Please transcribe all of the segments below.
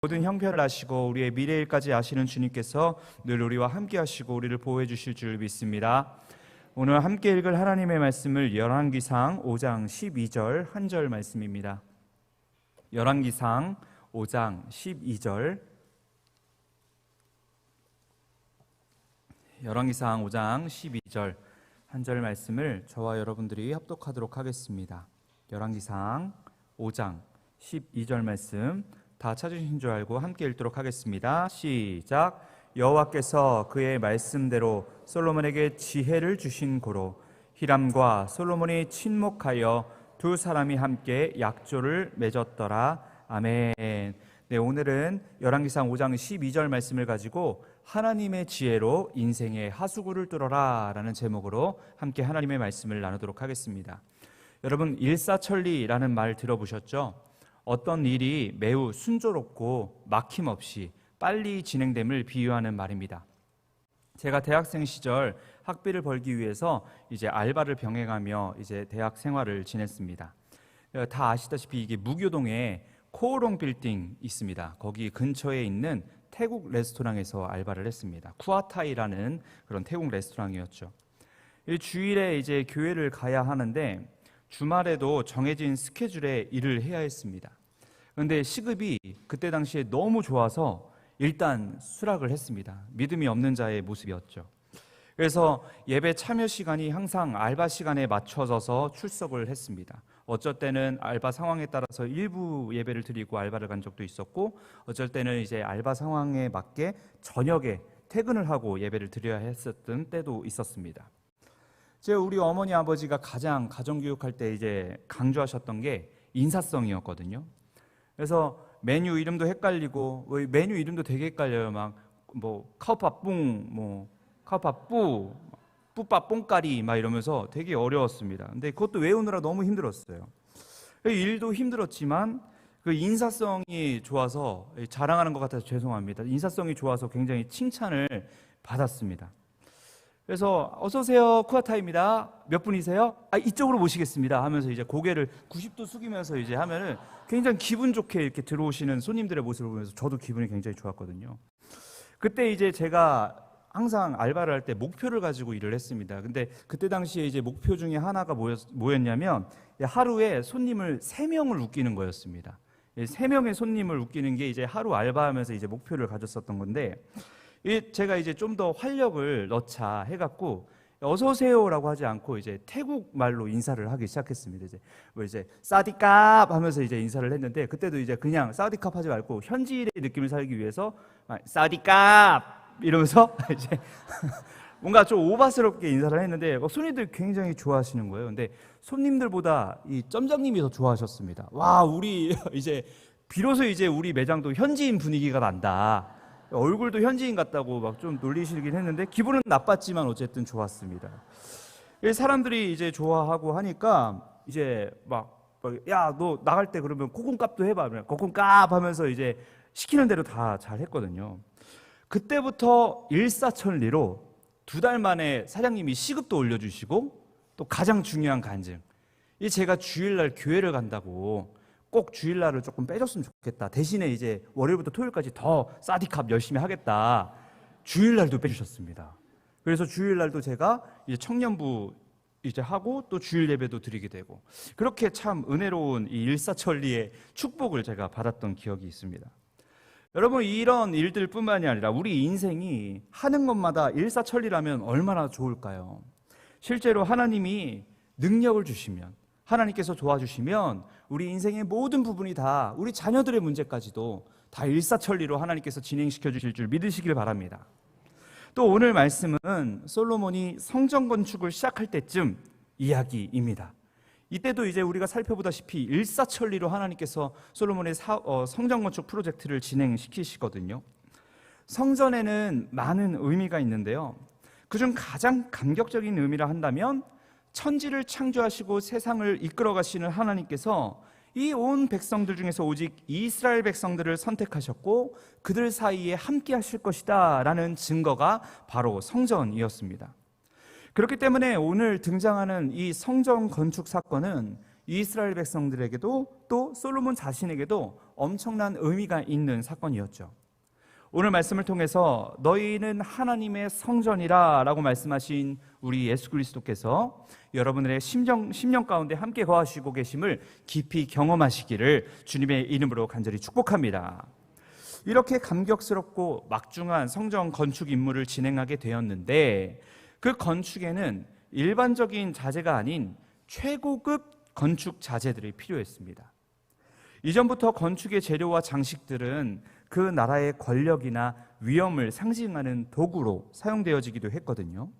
모든 형편을 아시고 우리의 미래일까지 아시는 주님께서 늘 우리와 함께 하시고 우리를 보호해 주실 줄 믿습니다. 오늘 함께 읽을 하나님의 말씀을 열왕기상 5장 12절 한 절 말씀입니다. 열왕기상 5장 12절, 열왕기상 5장 12절 한 절 말씀을 저와 여러분들이 합독하도록 하겠습니다. 열왕기상 5장 12절 말씀 다 찾으신 줄 알고 함께 읽도록 하겠습니다. 시작. 여호와께서 그의 말씀대로 솔로몬에게 지혜를 주신 고로 히람과 솔로몬이 친목하여 두 사람이 함께 약조를 맺었더라. 아멘. 네, 오늘은 열왕기상 5장 12절 말씀을 가지고 하나님의 지혜로 인생의 하수구를 뚫어라 라는 제목으로 함께 하나님의 말씀을 나누도록 하겠습니다. 여러분, 일사천리라는 말 들어보셨죠? 어떤 일이 매우 순조롭고 막힘없이 빨리 진행됨을 비유하는 말입니다. 제가 대학생 시절 학비를 벌기 위해서 이제 알바를 병행하며 이제 대학 생활을 지냈습니다. 다 아시다시피 이게 무교동에 코오롱 빌딩 있습니다. 거기 근처에 있는 태국 레스토랑에서 알바를 했습니다. 쿠아타이라는 그런 태국 레스토랑이었죠. 주일에 이제 교회를 가야 하는데 주말에도 정해진 스케줄에 일을 해야 했습니다. 그런데 시급이 그때 당시에 너무 좋아서 일단 수락을 했습니다. 믿음이 없는 자의 모습이었죠. 그래서 예배 참여 시간이 항상 알바 시간에 맞춰져서 출석을 했습니다. 어쩔 때는 알바 상황에 따라서 일부 예배를 드리고 알바를 간 적도 있었고, 어쩔 때는 이제 알바 상황에 맞게 저녁에 퇴근을 하고 예배를 드려야 했었던 때도 있었습니다. 우리 어머니 아버지가 가장 가정교육할 때 이제 강조하셨던 게 인사성이었거든요. 그래서 메뉴 이름도 헷갈리고, 메뉴 이름도 되게 헷갈려요. 막 뭐 카오파뿡, 카오파뿌, 뿌빠뽕까리 막 이러면서 되게 어려웠습니다. 근데 그것도 외우느라 너무 힘들었어요. 일도 힘들었지만 그 인사성이 좋아서, 자랑하는 것 같아서 죄송합니다. 인사성이 좋아서 굉장히 칭찬을 받았습니다. 그래서 어서 오세요, 쿠아타입니다. 몇 분이세요? 이쪽으로 모시겠습니다 하면서 이제 고개를 90도 숙이면서 이제 하면은 굉장히 기분 좋게 이렇게 들어오시는 손님들의 모습을 보면서 저도 기분이 굉장히 좋았거든요. 그때 이제 제가 항상 알바를 할 때 목표를 가지고 일을 했습니다. 근데 그때 당시에 이제 목표 중에 하나가 뭐였냐면 하루에 손님을 3명을 웃기는 거였습니다. 3명의 손님을 웃기는 게 이제 하루 알바하면서 이제 목표를 가졌었던 건데, 제가 이제 좀 더 활력을 넣자 해갖고 어서 오세요라고 하지 않고 이제 태국 말로 인사를 하기 시작했습니다. 이제 사디캅 하면서 이제 인사를 했는데, 그때도 이제 그냥 사디캅 하지 말고 현지인의 느낌을 살기 위해서 사디캅 이러면서 이제 뭔가 좀 오바스럽게 인사를 했는데 손님들 굉장히 좋아하시는 거예요. 근데 손님들보다 이 점장님이 더 좋아하셨습니다. 와, 우리 이제 비로소 이제 우리 매장도 현지인 분위기가 난다. 얼굴도 현지인 같다고 막 좀 놀리시긴 했는데 기분은 나빴지만 어쨌든 좋았습니다. 사람들이 이제 좋아하고 하니까 이제 야, 너 나갈 때 그러면 코콘값도 해봐. 코콘값 하면서 이제 시키는 대로 다 잘 했거든요. 그때부터 일사천리로 2달 만에 사장님이 시급도 올려주시고, 또 가장 중요한 간증, 제가 주일날 교회를 간다고 꼭 주일날을 조금 빼줬으면 좋겠다. 대신에 이제 월요일부터 토요일까지 더 사디캅 열심히 하겠다. 주일날도 빼주셨습니다. 그래서 주일날도 제가 이제 청년부 이제 하고 또 주일 예배도 드리게 되고, 그렇게 참 은혜로운 이 일사천리의 축복을 제가 받았던 기억이 있습니다. 여러분, 이런 일들뿐만이 아니라 우리 인생이 하는 것마다 일사천리라면 얼마나 좋을까요? 실제로 하나님이 능력을 주시면, 하나님께서 도와주시면 우리 인생의 모든 부분이 다, 우리 자녀들의 문제까지도 다 일사천리로 하나님께서 진행시켜 주실 줄 믿으시길 바랍니다. 또 오늘 말씀은 솔로몬이 성전 건축을 시작할 때쯤 이야기입니다. 이때도 이제 우리가 살펴보다시피 일사천리로 하나님께서 솔로몬의 성전 건축 프로젝트를 진행시키시거든요. 성전에는 많은 의미가 있는데요, 그중 가장 감격적인 의미라 한다면 천지를 창조하시고 세상을 이끌어 가시는 하나님께서 이 온 백성들 중에서 오직 이스라엘 백성들을 선택하셨고 그들 사이에 함께 하실 것이다 라는 증거가 바로 성전이었습니다. 그렇기 때문에 오늘 등장하는 이 성전 건축 사건은 이스라엘 백성들에게도 또 솔로몬 자신에게도 엄청난 의미가 있는 사건이었죠. 오늘 말씀을 통해서 너희는 하나님의 성전이라 라고 말씀하신 우리 예수 그리스도께서 여러분들의 심령 가운데 함께 거하시고 계심을 깊이 경험하시기를 주님의 이름으로 간절히 축복합니다. 이렇게 감격스럽고 막중한 성전 건축 임무를 진행하게 되었는데, 그 건축에는 일반적인 자재가 아닌 최고급 건축 자재들이 필요했습니다. 이전부터 건축의 재료와 장식들은 그 나라의 권력이나 위엄을 상징하는 도구로 사용되어지기도 했거든요.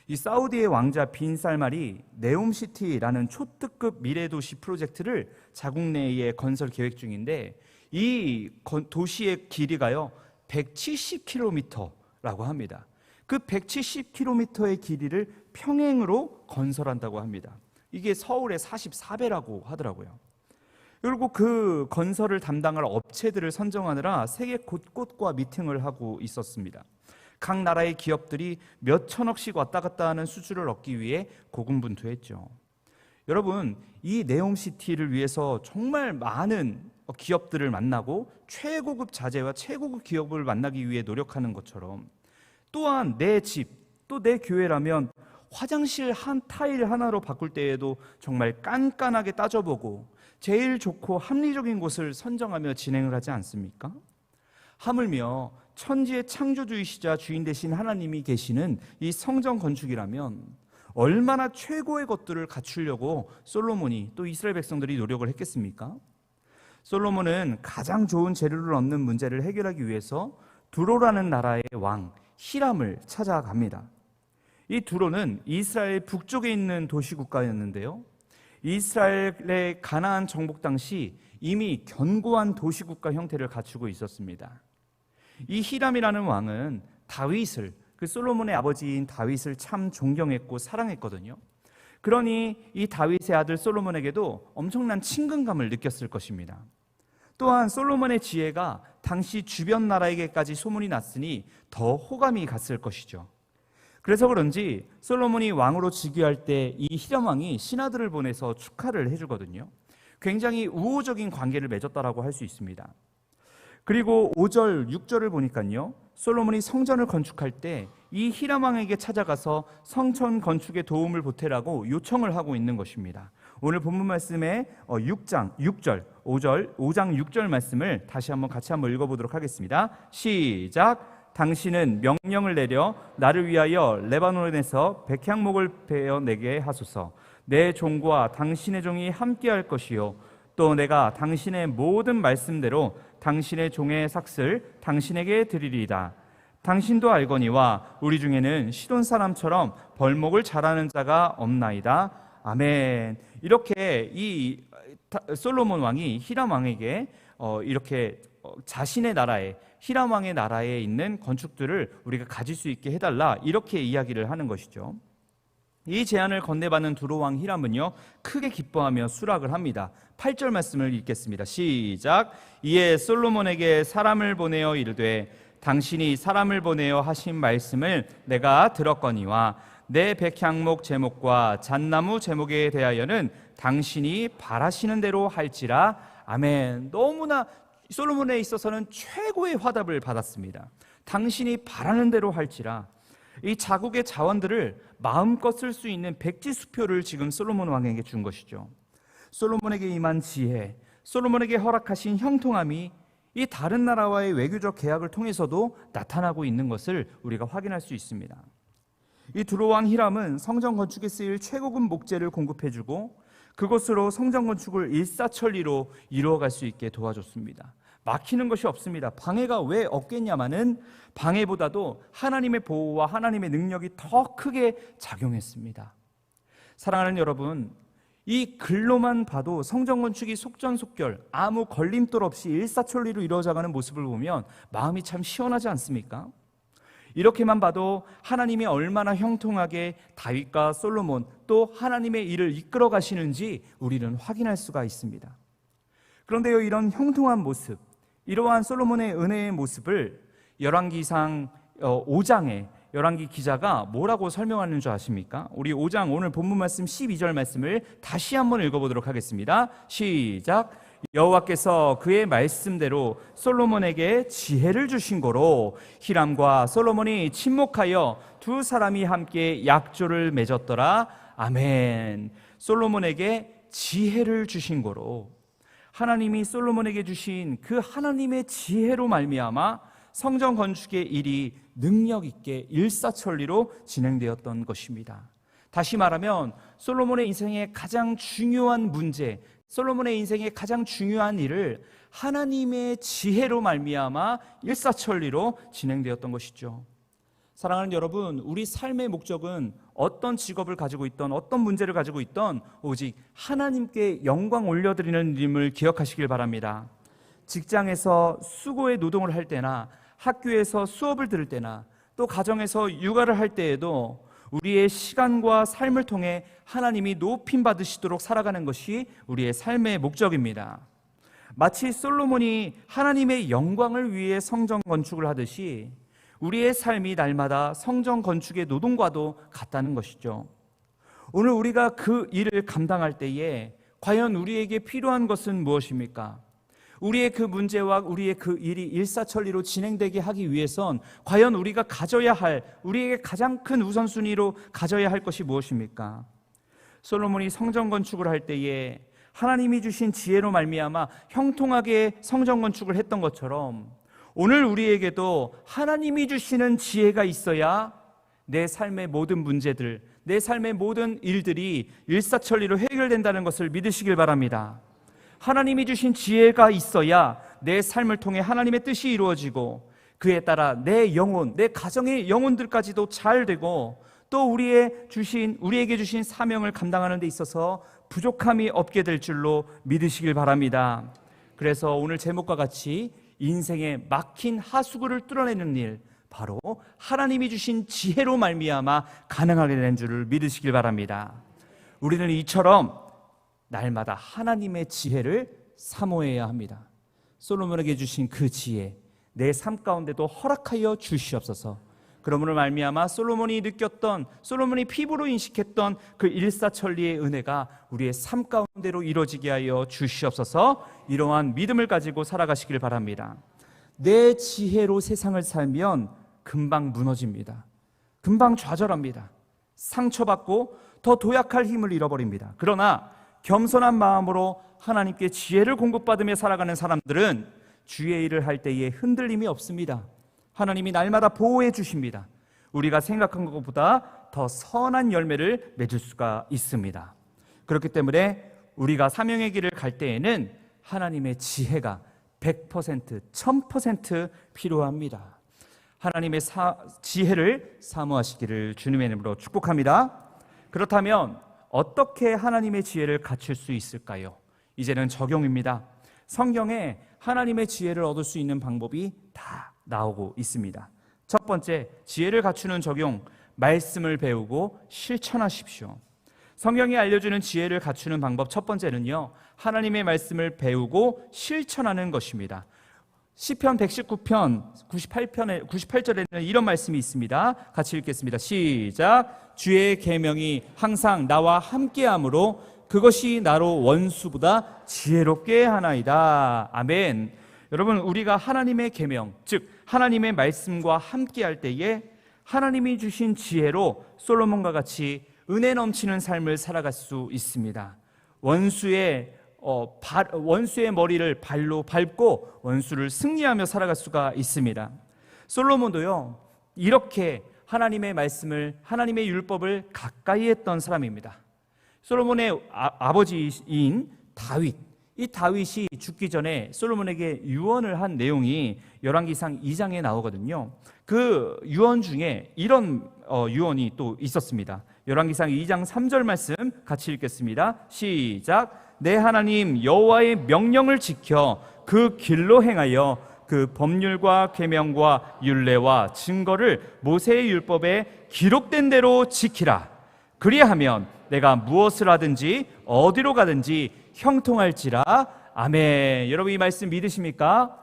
이 사우디의 왕자 빈 살만이 네옴시티라는 초특급 미래도시 프로젝트를 자국 내에 건설 계획 중인데, 이 도시의 길이가요 170km라고 합니다. 그 170km의 길이를 평행으로 건설한다고 합니다. 이게 서울의 44배라고 하더라고요. 그리고 그 건설을 담당할 업체들을 선정하느라 세계 곳곳과 미팅을 하고 있었습니다. 각 나라의 기업들이 몇 천억씩 왔다 갔다 하는 수주를 얻기 위해 고군분투했죠. 여러분, 이 네옴시티를 위해서 정말 많은 기업들을 만나고 최고급 자재와 최고급 기업을 만나기 위해 노력하는 것처럼, 또한 내 집, 또 내 교회라면 화장실 한 타일 하나로 바꿀 때에도 정말 깐깐하게 따져보고 제일 좋고 합리적인 곳을 선정하며 진행을 하지 않습니까? 하물며 천지의 창조주이시자 주인 되신 하나님이 계시는 이 성전 건축이라면 얼마나 최고의 것들을 갖추려고 솔로몬이 또 이스라엘 백성들이 노력을 했겠습니까? 솔로몬은 가장 좋은 재료를 얻는 문제를 해결하기 위해서 두로라는 나라의 왕 히람을 찾아갑니다. 이 두로는 이스라엘 북쪽에 있는 도시국가였는데요, 이스라엘의 가나안 정복 당시 이미 견고한 도시국가 형태를 갖추고 있었습니다. 이 히람이라는 왕은 다윗을, 그 솔로몬의 아버지인 다윗을 참 존경했고 사랑했거든요. 그러니 이 다윗의 아들 솔로몬에게도 엄청난 친근감을 느꼈을 것입니다. 또한 솔로몬의 지혜가 당시 주변 나라에게까지 소문이 났으니 더 호감이 갔을 것이죠. 그래서 그런지 솔로몬이 왕으로 즉위할 때 이 히람 왕이 신하들을 보내서 축하를 해주거든요. 굉장히 우호적인 관계를 맺었다라고 할 수 있습니다. 그리고 5절, 6절을 보니까요, 솔로몬이 성전을 건축할 때 이 히람 왕에게 찾아가서 성전 건축에 도움을 보태라고 요청을 하고 있는 것입니다. 오늘 본문 말씀의 5장 6절 말씀을 다시 한번 같이 한번 읽어보도록 하겠습니다. 시작. 당신은 명령을 내려 나를 위하여 레바논에서 백향목을 베어 내게 하소서. 내 종과 당신의 종이 함께할 것이요, 또 내가 당신의 모든 말씀대로 당신의 종의 삭슬 당신에게 드리리이다. 당신도 알거니와 우리 중에는 시돈 사람처럼 벌목을 잘하는 자가 없나이다. 아멘. 이렇게 이 솔로몬 왕이 히람 왕에게 이렇게 자신의 나라에, 히람 왕의 나라에 있는 건축들을 우리가 가질 수 있게 해달라, 이렇게 이야기를 하는 것이죠. 이 제안을 건네받는 두로 왕 히람은요 크게 기뻐하며 수락을 합니다. 8절 말씀을 읽겠습니다. 시작. 이에 솔로몬에게 사람을 보내어 이르되 당신이 사람을 보내어 하신 말씀을 내가 들었거니와 내 백향목 제목과 잣나무 제목에 대하여는 당신이 바라시는 대로 할지라. 아멘. 너무나 솔로몬에 있어서는 최고의 화답을 받았습니다. 당신이 바라는 대로 할지라. 이 자국의 자원들을 마음껏 쓸 수 있는 백지수표를 지금 솔로몬 왕에게 준 것이죠. 솔로몬에게 임한 지혜, 솔로몬에게 허락하신 형통함이 이 다른 나라와의 외교적 계약을 통해서도 나타나고 있는 것을 우리가 확인할 수 있습니다. 이 두로 왕 히람은 성전 건축에 쓰일 최고급 목재를 공급해주고 그것으로 성전 건축을 일사천리로 이루어갈 수 있게 도와줬습니다. 막히는 것이 없습니다. 방해가 왜 없겠냐마는 방해보다도 하나님의 보호와 하나님의 능력이 더 크게 작용했습니다. 사랑하는 여러분, 이 글로만 봐도 성전 건축이 속전속결, 아무 걸림돌 없이 일사천리로 이루어져가는 모습을 보면 마음이 참 시원하지 않습니까? 이렇게만 봐도 하나님이 얼마나 형통하게 다윗과 솔로몬 또 하나님의 일을 이끌어 가시는지 우리는 확인할 수가 있습니다. 그런데요, 이런 형통한 모습, 이러한 솔로몬의 은혜의 모습을 열왕기상 5장에 열왕기 기자가 뭐라고 설명하는 줄 아십니까? 우리 5장 오늘 본문 말씀 12절 말씀을 다시 한번 읽어보도록 하겠습니다. 시작. 여호와께서 그의 말씀대로 솔로몬에게 지혜를 주신 거로 히람과 솔로몬이 친목하여 두 사람이 함께 약조를 맺었더라. 아멘. 솔로몬에게 지혜를 주신 거로, 하나님이 솔로몬에게 주신 그 하나님의 지혜로 말미암아 성전 건축의 일이 능력 있게 일사천리로 진행되었던 것입니다. 다시 말하면 솔로몬의 인생의 가장 중요한 문제, 솔로몬의 인생의 가장 중요한 일을 하나님의 지혜로 말미암아 일사천리로 진행되었던 것이죠. 사랑하는 여러분, 우리 삶의 목적은 어떤 직업을 가지고 있던, 어떤 문제를 가지고 있던 오직 하나님께 영광 올려드리는 일임을 기억하시길 바랍니다. 직장에서 수고의 노동을 할 때나, 학교에서 수업을 들을 때나, 또 가정에서 육아를 할 때에도 우리의 시간과 삶을 통해 하나님이 높임 받으시도록 살아가는 것이 우리의 삶의 목적입니다. 마치 솔로몬이 하나님의 영광을 위해 성전 건축을 하듯이 우리의 삶이 날마다 성전 건축의 노동과도 같다는 것이죠. 오늘 우리가 그 일을 감당할 때에 과연 우리에게 필요한 것은 무엇입니까? 우리의 그 문제와 우리의 그 일이 일사천리로 진행되게 하기 위해선 과연 우리가 가져야 할, 우리에게 가장 큰 우선순위로 가져야 할 것이 무엇입니까? 솔로몬이 성전 건축을 할 때에 하나님이 주신 지혜로 말미암아 형통하게 성전 건축을 했던 것처럼 오늘 우리에게도 하나님이 주시는 지혜가 있어야 내 삶의 모든 문제들, 내 삶의 모든 일들이 일사천리로 해결된다는 것을 믿으시길 바랍니다. 하나님이 주신 지혜가 있어야 내 삶을 통해 하나님의 뜻이 이루어지고 그에 따라 내 영혼, 내 가정의 영혼들까지도 잘 되고 또 우리에게 주신 사명을 감당하는 데 있어서 부족함이 없게 될 줄로 믿으시길 바랍니다. 그래서 오늘 제목과 같이 인생의 막힌 하수구를 뚫어내는 일, 바로 하나님이 주신 지혜로 말미암아 가능하게 된 줄을 믿으시길 바랍니다. 우리는 이처럼 날마다 하나님의 지혜를 사모해야 합니다. 솔로몬에게 주신 그 지혜, 내 삶 가운데도 허락하여 주시옵소서. 그러므로 말미암아 솔로몬이 느꼈던, 솔로몬이 피부로 인식했던 그 일사천리의 은혜가 우리의 삶 가운데로 이루어지게 하여 주시옵소서. 이러한 믿음을 가지고 살아가시길 바랍니다. 내 지혜로 세상을 살면 금방 무너집니다. 금방 좌절합니다. 상처받고 더 도약할 힘을 잃어버립니다. 그러나 겸손한 마음으로 하나님께 지혜를 공급받으며 살아가는 사람들은 주의 일을 할 때에 흔들림이 없습니다. 하나님이 날마다 보호해 주십니다. 우리가 생각한 것보다 더 선한 열매를 맺을 수가 있습니다. 그렇기 때문에 우리가 사명의 길을 갈 때에는 하나님의 지혜가 100%, 1000% 필요합니다. 하나님의 지혜를 사모하시기를 주님의 이름으로 축복합니다. 그렇다면 어떻게 하나님의 지혜를 갖출 수 있을까요? 이제는 적용입니다. 성경에 하나님의 지혜를 얻을 수 있는 방법이 다 나오고 있습니다. 첫 번째, 지혜를 갖추는 적용, 말씀을 배우고 실천하십시오. 성경이 알려주는 지혜를 갖추는 방법 첫 번째는요, 하나님의 말씀을 배우고 실천하는 것입니다. 시편 119편 98절에는 이런 말씀이 있습니다. 같이 읽겠습니다. 시작. 주의 계명이 항상 나와 함께함으로 그것이 나로 원수보다 지혜롭게 하나이다. 아멘. 여러분, 우리가 하나님의 계명, 즉 하나님의 말씀과 함께할 때에 하나님이 주신 지혜로 솔로몬과 같이 은혜 넘치는 삶을 살아갈 수 있습니다. 원수의 머리를 발로 밟고 원수를 승리하며 살아갈 수가 있습니다. 솔로몬도요, 이렇게 하나님의 말씀을, 하나님의 율법을 가까이 했던 사람입니다. 솔로몬의 아버지인 다윗, 이 다윗이 죽기 전에 솔로몬에게 유언을 한 내용이 열왕기상 2장에 나오거든요. 그 유언 중에 이런 유언이 또 있었습니다. 열왕기상 2장 3절 말씀 같이 읽겠습니다. 시작. 내 하나님 여호와의 명령을 지켜 그 길로 행하여 그 법률과 계명과 율례와 증거를 모세의 율법에 기록된 대로 지키라. 그리하면 내가 무엇을 하든지 어디로 가든지 형통할지라. 아멘. 여러분, 이 말씀 믿으십니까?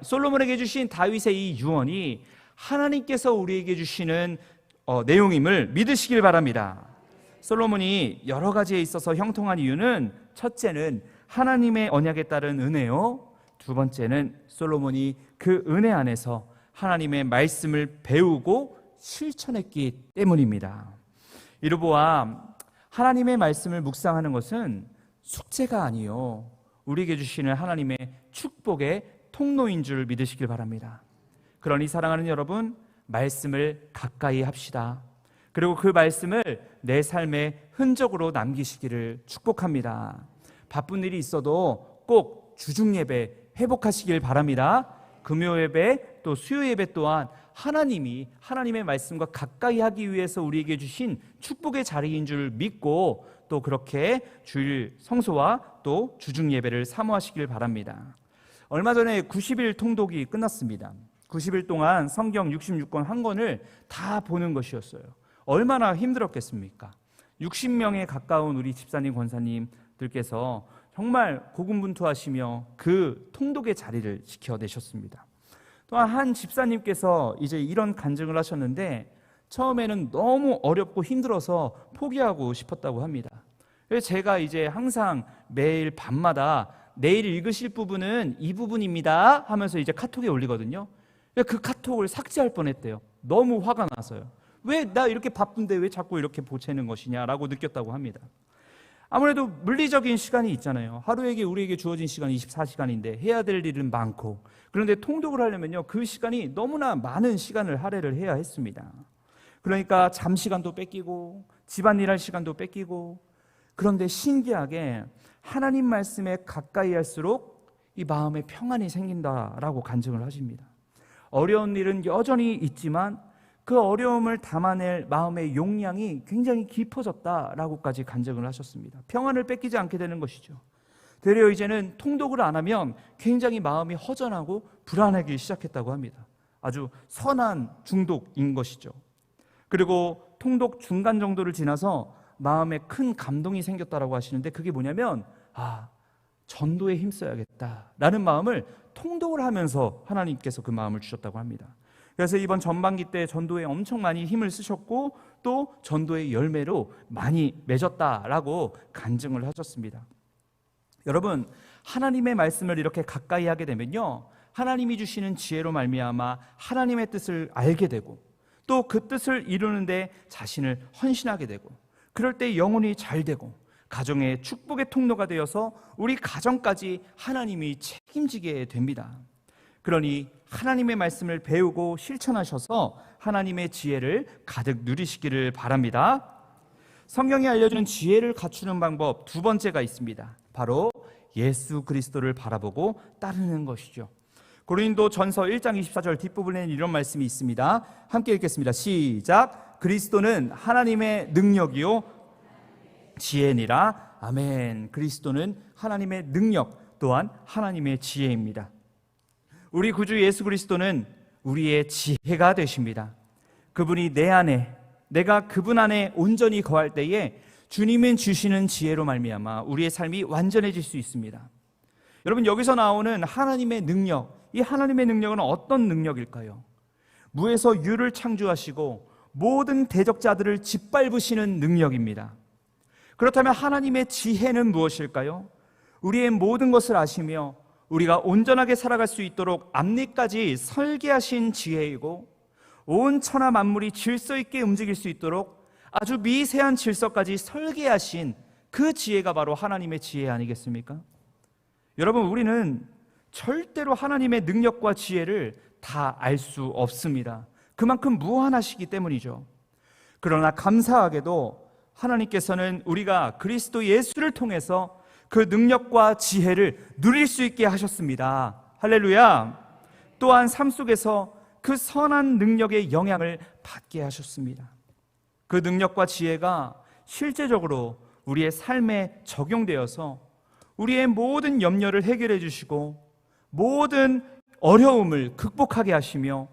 솔로몬에게 주신 다윗의 이 유언이 하나님께서 우리에게 주시는 내용임을 믿으시길 바랍니다. 솔로몬이 여러 가지에 있어서 형통한 이유는 첫째는 하나님의 언약에 따른 은혜요, 두 번째는 솔로몬이 그 은혜 안에서 하나님의 말씀을 배우고 실천했기 때문입니다. 이로 보아 하나님의 말씀을 묵상하는 것은 숙제가 아니요, 우리에게 주시는 하나님의 축복의 통로인 줄 믿으시길 바랍니다. 그러니 사랑하는 여러분, 말씀을 가까이 합시다. 그리고 그 말씀을 내 삶의 흔적으로 남기시기를 축복합니다. 바쁜 일이 있어도 꼭 주중 예배 회복하시길 바랍니다. 금요 예배 또 수요 예배 또한 하나님이 하나님의 말씀과 가까이 하기 위해서 우리에게 주신 축복의 자리인 줄 믿고 또 그렇게 주일 성소와 또 주중 예배를 사모하시길 바랍니다. 얼마 전에 90일 통독이 끝났습니다. 90일 동안 성경 66권 한 권을 다 보는 것이었어요. 얼마나 힘들었겠습니까? 60명에 가까운 우리 집사님, 권사님들께서 정말 고군분투하시며 그 통독의 자리를 지켜내셨습니다. 또한 한 집사님께서 이제 이런 간증을 하셨는데 처음에는 너무 어렵고 힘들어서 포기하고 싶었다고 합니다. 그래서 제가 이제 항상 매일 밤마다 내일 읽으실 부분은 이 부분입니다 하면서 이제 카톡에 올리거든요. 그 카톡을 삭제할 뻔했대요. 너무 화가 나서요. 왜 나 이렇게 바쁜데 왜 자꾸 이렇게 보채는 것이냐라고 느꼈다고 합니다. 아무래도 물리적인 시간이 있잖아요. 하루에게 우리에게 주어진 시간이 24시간인데 해야 될 일은 많고, 그런데 통독을 하려면요 그 시간이 너무나 많은 시간을 할애를 해야 했습니다. 그러니까 잠 시간도 뺏기고 집안일 할 시간도 뺏기고, 그런데 신기하게 하나님 말씀에 가까이 할수록 이 마음에 평안이 생긴다라고 간증을 하십니다. 어려운 일은 여전히 있지만 그 어려움을 담아낼 마음의 용량이 굉장히 깊어졌다라고까지 간증을 하셨습니다. 평안을 뺏기지 않게 되는 것이죠. 되려 이제는 통독을 안 하면 굉장히 마음이 허전하고 불안하기 시작했다고 합니다. 아주 선한 중독인 것이죠. 그리고 통독 중간 정도를 지나서 마음에 큰 감동이 생겼다라고 하시는데, 그게 뭐냐면 전도에 힘써야겠다라는 마음을 통독을 하면서 하나님께서 그 마음을 주셨다고 합니다. 그래서 이번 전반기 때 전도에 엄청 많이 힘을 쓰셨고 또 전도의 열매로 많이 맺었다라고 간증을 하셨습니다. 여러분, 하나님의 말씀을 이렇게 가까이 하게 되면요 하나님이 주시는 지혜로 말미암아 하나님의 뜻을 알게 되고 또 그 뜻을 이루는데 자신을 헌신하게 되고, 그럴 때 영혼이 잘 되고 가정의 축복의 통로가 되어서 우리 가정까지 하나님이 책임지게 됩니다. 그러니 하나님의 말씀을 배우고 실천하셔서 하나님의 지혜를 가득 누리시기를 바랍니다. 성경이 알려주는 지혜를 갖추는 방법 두 번째가 있습니다. 바로 예수 그리스도를 바라보고 따르는 것이죠. 고린도전서 1장 24절 뒷부분에는 이런 말씀이 있습니다. 함께 읽겠습니다. 시작. 그리스도는 하나님의 능력이요 지혜니라. 아멘. 그리스도는 하나님의 능력 또한 하나님의 지혜입니다. 우리 구주 예수 그리스도는 우리의 지혜가 되십니다. 그분이 내 안에, 내가 그분 안에 온전히 거할 때에 주님은 주시는 지혜로 말미암아 우리의 삶이 완전해질 수 있습니다. 여러분, 여기서 나오는 하나님의 능력, 이 하나님의 능력은 어떤 능력일까요? 무에서 유를 창조하시고 모든 대적자들을 짓밟으시는 능력입니다. 그렇다면 하나님의 지혜는 무엇일까요? 우리의 모든 것을 아시며 우리가 온전하게 살아갈 수 있도록 앞니까지 설계하신 지혜이고, 온 천하 만물이 질서 있게 움직일 수 있도록 아주 미세한 질서까지 설계하신 그 지혜가 바로 하나님의 지혜 아니겠습니까? 여러분, 우리는 절대로 하나님의 능력과 지혜를 다 알 수 없습니다. 그만큼 무한하시기 때문이죠. 그러나 감사하게도 하나님께서는 우리가 그리스도 예수를 통해서 그 능력과 지혜를 누릴 수 있게 하셨습니다. 할렐루야. 또한 삶 속에서 그 선한 능력의 영향을 받게 하셨습니다. 그 능력과 지혜가 실제적으로 우리의 삶에 적용되어서 우리의 모든 염려를 해결해 주시고 모든 어려움을 극복하게 하시며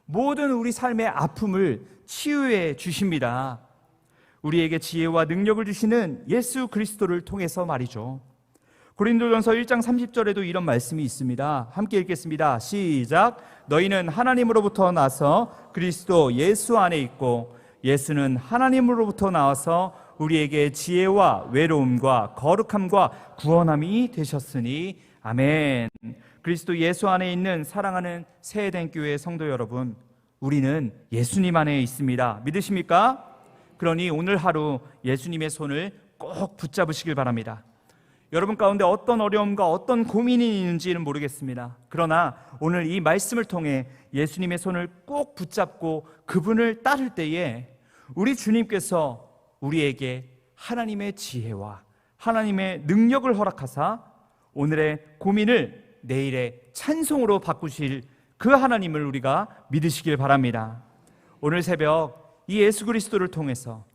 모든 우리 삶의 아픔을 치유해 주십니다. 우리에게 지혜와 능력을 주시는 예수 그리스도를 통해서 말이죠. 고린도전서 1장 30절에도 이런 말씀이 있습니다. 함께 읽겠습니다. 시작. 너희는 하나님으로부터 나서 그리스도 예수 안에 있고 예수는 하나님으로부터 나와서 우리에게 지혜와 외로움과 거룩함과 구원함이 되셨으니 아멘. 그리스도 예수 안에 있는 사랑하는 새해된 교회 성도 여러분, 우리는 예수님 안에 있습니다. 믿으십니까? 그러니 오늘 하루 예수님의 손을 꼭 붙잡으시길 바랍니다. 여러분 가운데 어떤 어려움과 어떤 고민이 있는지는 모르겠습니다. 그러나 오늘 이 말씀을 통해 예수님의 손을 꼭 붙잡고 그분을 따를 때에 우리 주님께서 우리에게 하나님의 지혜와 하나님의 능력을 허락하사 오늘의 고민을 내일의 찬송으로 바꾸실 그 하나님을 우리가 믿으시길 바랍니다. 오늘 새벽 이 예수 그리스도를 통해서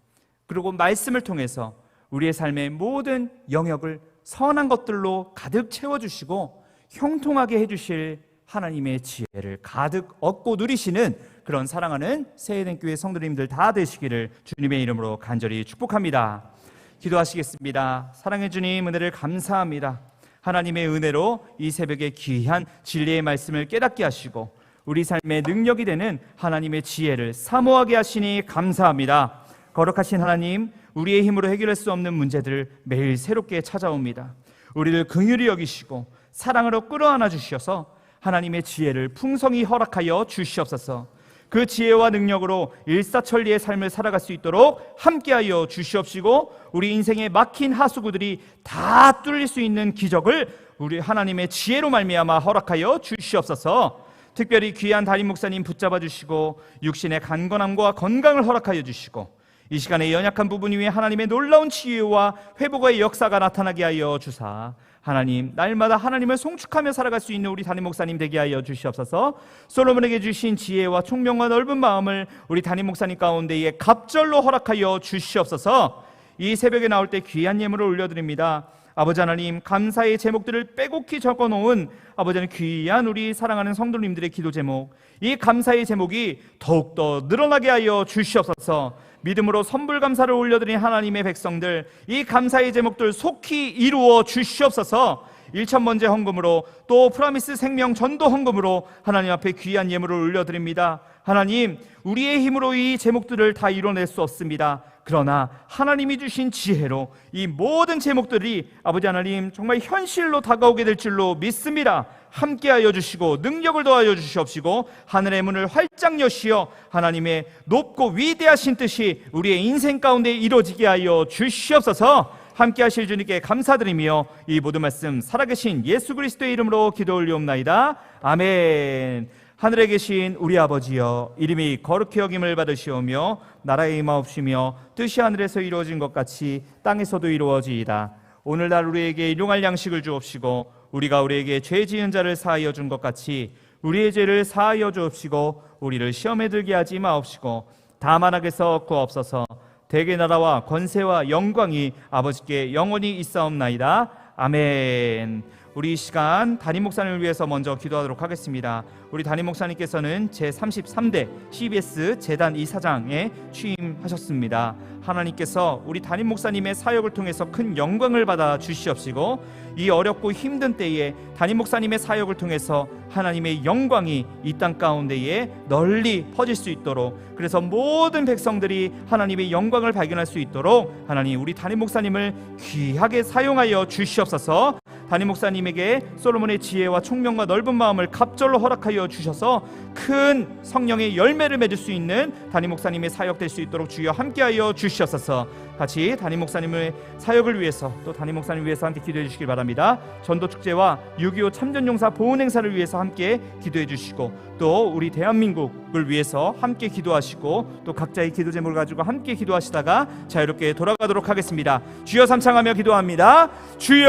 그리고 말씀을 통해서 우리의 삶의 모든 영역을 선한 것들로 가득 채워주시고 형통하게 해주실 하나님의 지혜를 가득 얻고 누리시는 그런 사랑하는 새해된 교회 성도님들 다 되시기를 주님의 이름으로 간절히 축복합니다. 기도하시겠습니다. 사랑해 주님, 은혜를 감사합니다. 하나님의 은혜로 이 새벽에 귀한 진리의 말씀을 깨닫게 하시고 우리 삶의 능력이 되는 하나님의 지혜를 사모하게 하시니 감사합니다. 거룩하신 하나님, 우리의 힘으로 해결할 수 없는 문제들을 매일 새롭게 찾아옵니다. 우리를 긍휼히 여기시고 사랑으로 끌어안아 주셔서 하나님의 지혜를 풍성히 허락하여 주시옵소서. 그 지혜와 능력으로 일사천리의 삶을 살아갈 수 있도록 함께하여 주시옵시고 우리 인생의 막힌 하수구들이 다 뚫릴 수 있는 기적을 우리 하나님의 지혜로 말미암아 허락하여 주시옵소서. 특별히 귀한 담임 목사님 붙잡아 주시고 육신의 강건함과 건강을 허락하여 주시고 이 시간에 연약한 부분 위에 하나님의 놀라운 치유와 회복의 역사가 나타나게 하여 주사 하나님, 날마다 하나님을 송축하며 살아갈 수 있는 우리 담임 목사님 되게 하여 주시옵소서. 솔로몬에게 주신 지혜와 총명과 넓은 마음을 우리 담임 목사님 가운데에 갑절로 허락하여 주시옵소서. 이 새벽에 나올 때 귀한 예물을 올려드립니다. 아버지 하나님, 감사의 제목들을 빼곡히 적어놓은 아버지 하나님 귀한 우리 사랑하는 성도님들의 기도 제목, 이 감사의 제목이 더욱더 늘어나게 하여 주시옵소서. 믿음으로 선불 감사를 올려드린 하나님의 백성들, 이 감사의 제목들 속히 이루어 주시옵소서. 1,000번째 헌금으로 또 프라미스 생명 전도 헌금으로 하나님 앞에 귀한 예물을 올려드립니다. 하나님, 우리의 힘으로 이 제목들을 다 이뤄낼 수 없습니다. 그러나 하나님이 주신 지혜로 이 모든 제목들이 아버지 하나님 정말 현실로 다가오게 될 줄로 믿습니다. 함께하여 주시고 능력을 더하여 주시옵시고 하늘의 문을 활짝 여시어 하나님의 높고 위대하신 뜻이 우리의 인생 가운데 이루어지게 하여 주시옵소서. 함께하실 주님께 감사드리며 이 모든 말씀 살아계신 예수 그리스도의 이름으로 기도 올리옵나이다. 아멘. 하늘에 계신 우리 아버지여, 이름이 거룩히 여김을 받으시오며 나라의 임하옵시며 뜻이 하늘에서 이루어진 것 같이 땅에서도 이루어지이다. 오늘날 우리에게 일용할 양식을 주옵시고 우리가 우리에게 죄 지은 자를 사하여 준 것 같이 우리의 죄를 사하여 주옵시고 우리를 시험에 들게 하지 마옵시고 다만 악에서 구하옵소서. 대개 나라와 권세와 영광이 아버지께 영원히 있사옵나이다. 아멘. 우리 이 시간 담임 목사님을 위해서 먼저 기도하도록 하겠습니다. 우리 담임 목사님께서는 제33대 CBS 재단 이사장에 취임하셨습니다. 하나님께서 우리 담임 목사님의 사역을 통해서 큰 영광을 받아 주시옵시고 이 어렵고 힘든 때에 담임 목사님의 사역을 통해서 하나님의 영광이 이 땅 가운데에 널리 퍼질 수 있도록, 그래서 모든 백성들이 하나님의 영광을 발견할 수 있도록 하나님 우리 담임 목사님을 귀하게 사용하여 주시옵소서. 담임 목사님에게 솔로몬의 지혜와 총명과 넓은 마음을 갑절로 허락하여 주셔서 큰 성령의 열매를 맺을 수 있는 담임 목사님의 사역 될 수 있도록 주여 함께하여 주시옵소서. 같이 담임 목사님의 사역을 위해서 또 담임 목사님 위해서 함께 기도해 주시길 바랍니다. 전도축제와 6.25 참전용사 보훈 행사를 위해서 함께 기도해 주시고 또 우리 대한민국을 위해서 함께 기도하시고 또 각자의 기도 제목을 가지고 함께 기도하시다가 자유롭게 돌아가도록 하겠습니다. 주여 삼창하며 기도합니다. 주여,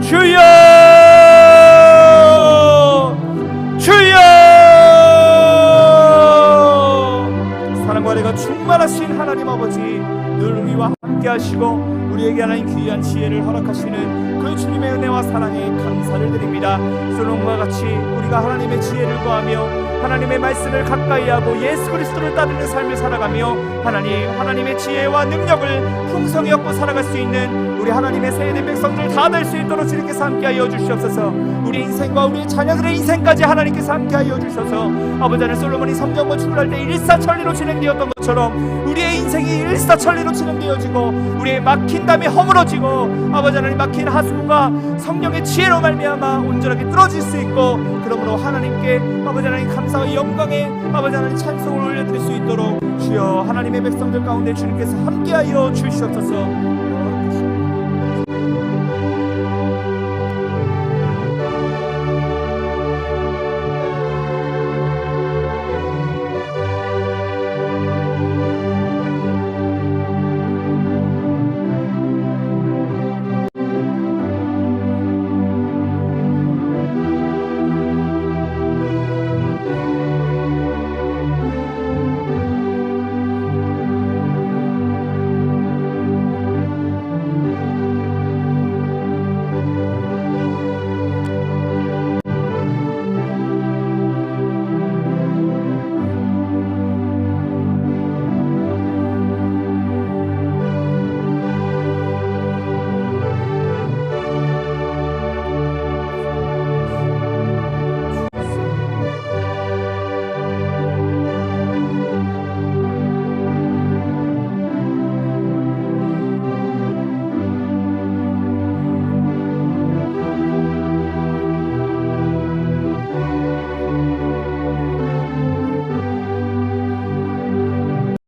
주여, 주여. 사랑과 은혜가 충만하신 하나님 아버지, 늘 우리와 함께 하시고 우리 우리에게 하나님 귀한 지혜를 허락하시는 그 주님의 은혜와 사랑에 감사를 드립니다. 솔로몬과 같이 우리가 하나님의 지혜를 구하며 하나님의 말씀을 가까이 하고 예수 그리스도를 따르는 삶을 살아가며 하나님의 지혜와 능력을 풍성히 얻고 살아갈 수 있는 우리 하나님의 세대된 백성들 다 될 수 있도록 주님께서 함께하여 주시옵소서. 우리 인생과 우리 자녀들의 인생까지 하나님께서 함께하여 주셔서 아버지 하나님, 솔로몬이 성전 건축을 할 때 일사천리로 진행되었던 것처럼 우리의 인생이 일사천리로 진행되어지고 우리의 막힌 담이 허물어지고 아버지 하나님, 막힌 하수구가 성령의 지혜로 말미암아 온전하게 뚫어질 수 있고, 그러므로 하나님께 아버지 하나님 감사와 영광에 아버지 하나님 찬송을 올려드릴 수 있도록 주여 하나님의 백성들 가운데 주님께서 함께하여 주시옵소서.